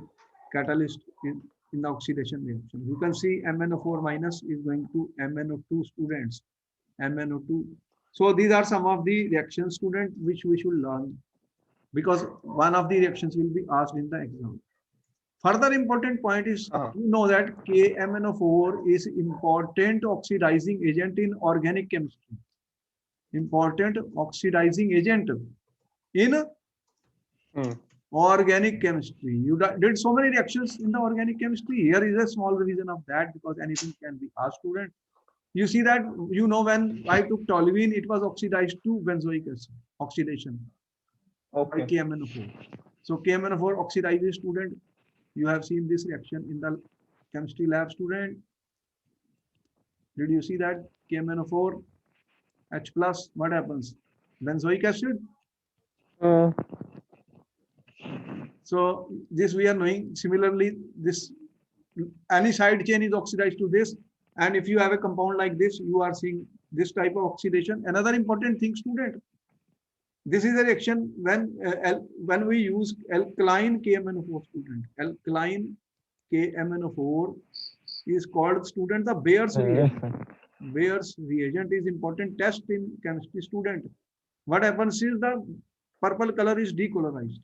[SPEAKER 1] catalyst in the oxidation reaction. You can see MnO4 minus is going to MnO2, students. MnO2. So these are some of the reactions, student, which we should learn, because one of the reactions will be asked in the exam. Further important point is you know that KMnO4 is important oxidizing agent in organic chemistry. Important oxidizing agent in organic chemistry. You did so many reactions in the organic chemistry. Here is a small revision of that, because anything can be asked, student. You see that, you know, when I took toluene, it was oxidized to benzoic acid. Oxidation. Okay. By KMnO4. So KMnO4 oxidizes, student. You have seen this reaction in the chemistry lab, student. Did you see that? KMnO4 H plus, what happens? Benzoic acid. So this we are knowing. Similarly, this any side chain is oxidized to this, and if you have a compound like this, you are seeing this type of oxidation. Another important thing, student, this is a reaction when we use alkaline KMnO4, student. Alkaline KMnO4 is called, student, the Bayer's reagent. Bayer's reagent is important test in chemistry, student. What happens is the purple color is decolorized.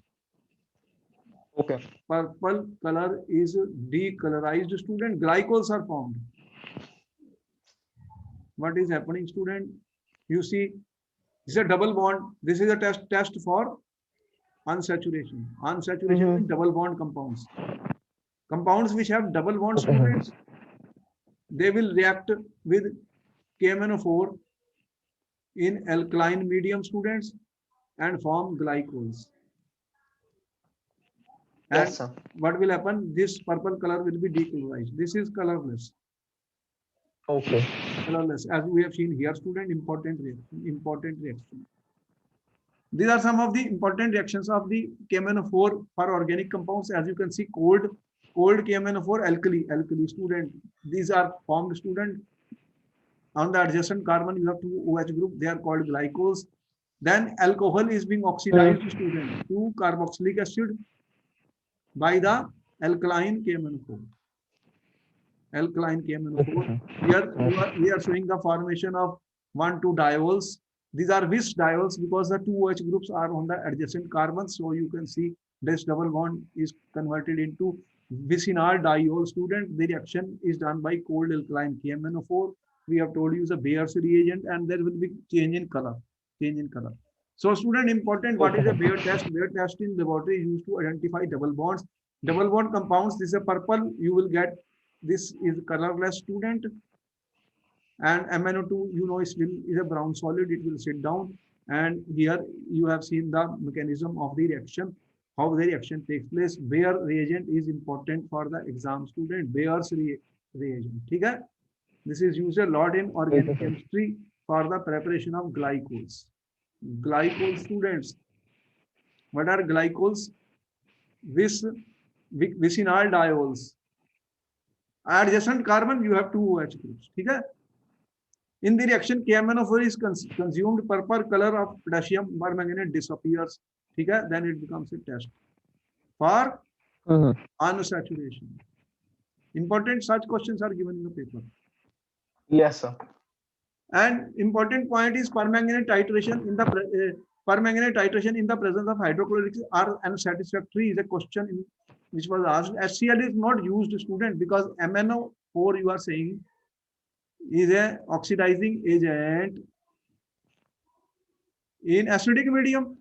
[SPEAKER 3] Okay.
[SPEAKER 1] Purple color is decolorized, student. Glycols are formed. What is happening, student? You see, this is a double bond. This is a test for unsaturation. Unsaturation means double bond compounds. Compounds which have double bond, students, they will react with KMnO4 in alkaline medium, students, and form glycols. And yes, sir. What will happen? This purple color will be decolorized. This is colorless.
[SPEAKER 3] Okay.
[SPEAKER 1] Colorless, as we have seen here, student. Important reaction. These are some of the important reactions of the KMnO4 for organic compounds. As you can see, cold KMnO4 alkali, student. These are formed, student. On the adjacent carbon, you have two OH group. They are called glycols. Then alcohol is being oxidized, student, to carboxylic acid by the alkaline KMnO4. Alkaline KMnO4. Here we are showing the formation of 1,2 diols. These are cis diols because the two OH groups are on the adjacent carbons. So you can see this double bond is converted into vicinal diol. Student, the reaction is done by cold alkaline KMnO4. We have told you the Bayer's reagent, and there will be change in color. Change in color. So, student, important. What is a Bayer test? Bayer test in laboratory is used to identify double bonds. Double bond compounds. This is a purple. You will get this is colorless, student. And MnO2, you know, is a brown solid. It will sit down. And here you have seen the mechanism of the reaction, how the reaction takes place. Bayer reagent is important for the exam, student. Bayer's reagent. Okay? This is used a lot in organic chemistry for the preparation of glycols. Glycol, students. What are glycols? Vicinal diols. Adjacent carbon, you have two OH groups. Okay? In the reaction, KMnO4 is consumed. Purple color of potassium permanganate disappears. Okay? Then it becomes a test for unsaturation. Important such questions are given in the paper.
[SPEAKER 2] Yes, sir.
[SPEAKER 1] And important point is permanganate titration in the permanganate titration in the presence of hydrochloric are unsatisfactory is a question which was asked. HCl is not used, student, because MnO4 you are saying is a oxidizing agent in acidic medium.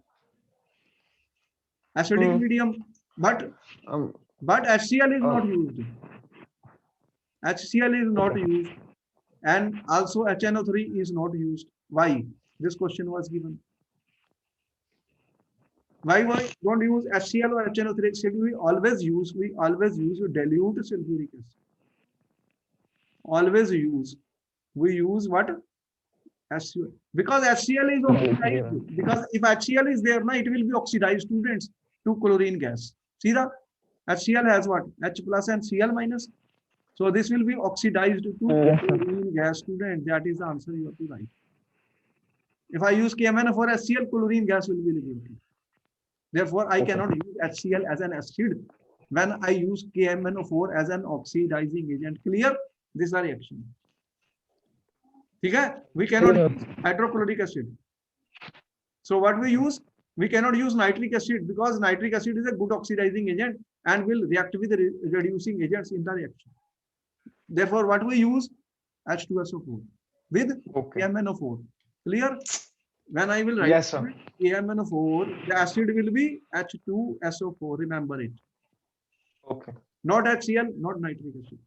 [SPEAKER 1] Acidic medium, but HCl is not used. HCl is not used, and also HNO3 is not used. Why? This question was given. Why don't use HCl or HNO3? Should we always use dilute sulfuric acid. Always use. We use what? HCl. Because HCl is oxidized. Because if HCl is there, it will be oxidized, students, to chlorine gas. See the HCl has what? H plus and Cl minus. So this will be oxidized to chlorine gas, student. That is the answer you have to write. If I use KMnO4 HCl, chlorine gas will be liberated. Therefore, I cannot use HCl as an acid when I use KMnO4 as an oxidizing agent. Clear? This is the reaction. Okay? We cannot use hydrochloric acid. So what we use? We cannot use nitric acid because nitric acid is a good oxidizing agent and will react with the reducing agents in the reaction. Therefore, what we use? H2SO4 with KMnO4. Clear? When I will write KMnO4, the acid will be H2SO4. Remember it.
[SPEAKER 3] Okay.
[SPEAKER 1] Not HCl, not nitric acid.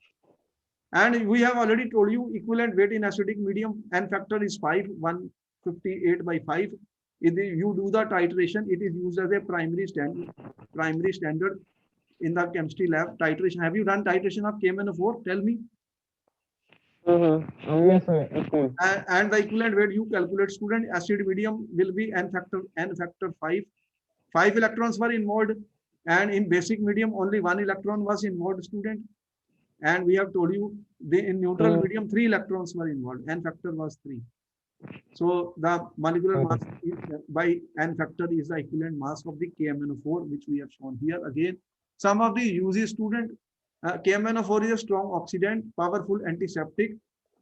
[SPEAKER 1] And we have already told you equivalent weight in acidic medium, N factor is 5, 158 by 5. If you do the titration, it is used as a primary standard in the chemistry lab. Titration. Have you done titration of KMnO4? Tell me.
[SPEAKER 3] Yes, sir.
[SPEAKER 1] And the equivalent weight you calculate, student. Acid medium will be N factor 5. 5 electrons were involved, and in basic medium only 1 electron was involved, student. And we have told you in neutral medium 3 electrons were involved. N factor was 3. So the molecular mass by N factor is the equivalent mass of the KMnO4, which we have shown here. Again, some of the uses, student. KMnO4 is a strong oxidant, powerful antiseptic,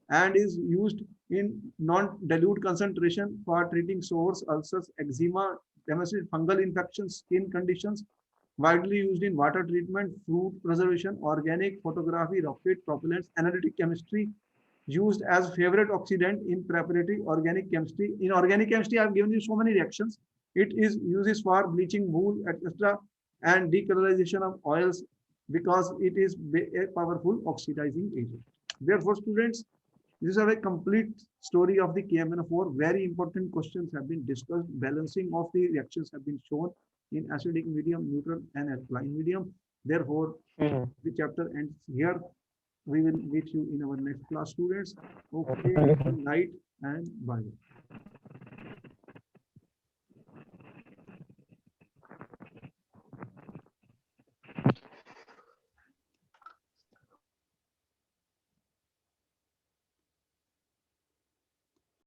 [SPEAKER 1] and is used in non-dilute concentration for treating sores, ulcers, eczema, fungal infections, skin conditions. Widely used in water treatment, food preservation, organic photography, rocket propellants, analytic chemistry. Used as favorite oxidant in preparatory organic chemistry. In organic chemistry, I have given you so many reactions. It is uses for bleaching wool, etc., and decolorization of oils because it is a powerful oxidizing agent. Therefore, students, this is a complete story of the KMnO4. Very important questions have been discussed. Balancing of the reactions have been shown in acidic medium, neutral, and alkaline medium. Therefore, the chapter ends here. We will meet you in our next class, students. Okay, good night and bye.